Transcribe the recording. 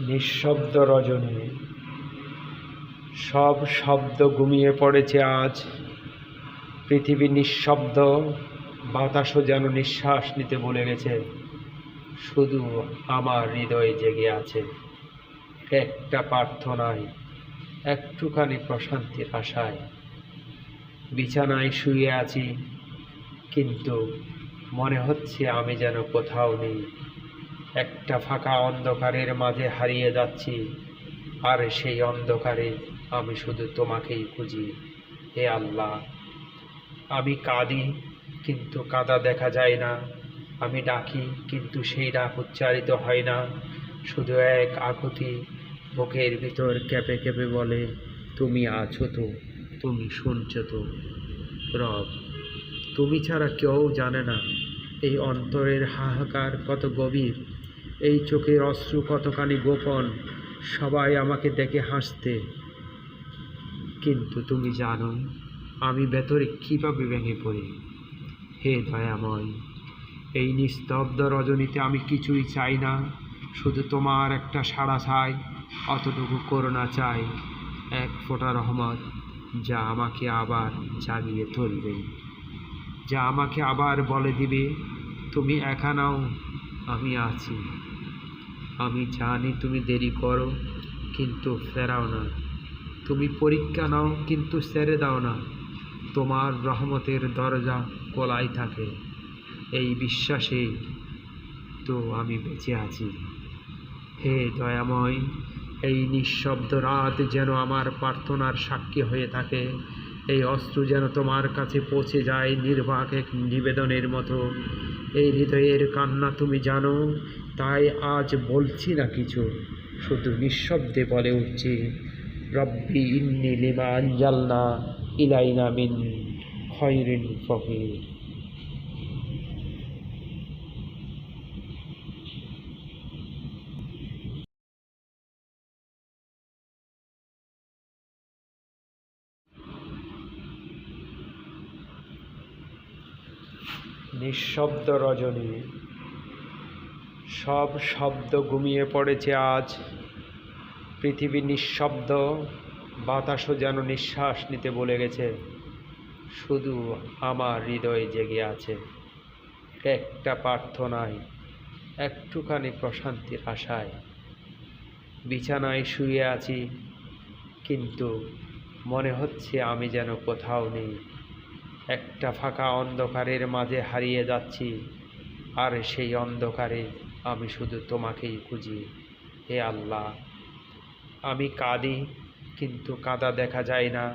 নিঃশব্দ রজনী, সব শব্দ ঘুমিয়ে পড়েছে আজ। পৃথিবী নিঃশব্দ, বাতাসও যেন নিঃশ্বাস নিতে ভুলে গেছে। শুধু আমার হৃদয় জেগে আছে একটা প্রার্থনায়, একটুখানি প্রশান্তির আশায়। বিছানায় শুয়ে আছি, কিন্তু মনে হচ্ছে আমি যেন কোথাও নেই। একটা ফাঁকা অন্ধকারের মাঝে হারিয়ে যাচ্ছি, আর সেই অন্ধকারে আমি শুধু তোমাকেই খুঁজি। হে আল্লাহ, আমি কাঁদি, কিন্তু কাঁদা দেখা যায় না। আমি ডাকি, কিন্তু সেই ডাক উচ্চারিত হয় না। শুধু এক আকুতি বুকের ভিতর কেঁপে কেঁপে বলে, তুমি আছো তো, তুমি শুনছো তো। রব, তুমি ছাড়া কেউ জানে না এই অন্তরের হাহাকার কত গভীর, এই চোখের অশ্রু কতখানি গোপন। সবাই আমাকে দেখে হাসতে, কিন্তু তুমি জানো আমি ভেতরে কীভাবে ভেঙে পড়ি। হে দয়াময়, এই নিস্তব্ধ রজনীতে আমি কিছুই চাই না, শুধু তোমার একটা সাড়া চাই। অতটুকু করুণা চাই, এক ফোঁটা রহমত, যা আমাকে আবার জাগিয়ে তুলবে, যা আমাকে আবার বলে দিবে, তুমি একা নাও, আমি আছি। আমি জানি তুমি দেরি করো, কিন্তু ফেরাও না। তুমি পরীক্ষা নাও, কিন্তু ছেড়ে দাও না। তোমার রহমতের দরজা খোলাই থাকে, এই বিশ্বাসে তো আমি বেঁচে আছি। হে দয়াময়, এই নিঃশব্দ রাত যেন আমার প্রার্থনার সাক্ষী হয়ে থাকে। এই অশ্রু যেন তোমার কাছে পৌঁছে যায় নির্বাক এক নিবেদনের মতো। এই হৃদয়ের কান্না তুমি জানো, তাই আজ বলছি না কিছু, শুধু নিঃশব্দে বলে উঠছি, রব্বি ইন্নী লিমা আনজালনা ইলাইনা মিন খায়রিন ফকির। নিঃশব্দ রজনী, সব শব্দ ঘুমিয়ে পড়েছে আজ। পৃথিবী নিঃশব্দ, বাতাসও যেন নিঃশ্বাস নিতে ভুলে গেছে। শুধু আমার হৃদয় জেগে আছে একটা প্রার্থনায়, একটুখানি প্রশান্তির আশায়। বিছানায় শুয়ে আছি, কিন্তু মনে হচ্ছে আমি যেন কোথাও নেই। একটা ফাঁকা অন্ধকারের মাঝে হারিয়ে যাচ্ছি, আর সেই অন্ধকারে আমি শুধু তোমাকেই খুঁজি। হে আল্লাহ, আমি কাঁদি, কিন্তু কাঁদা দেখা যায় না।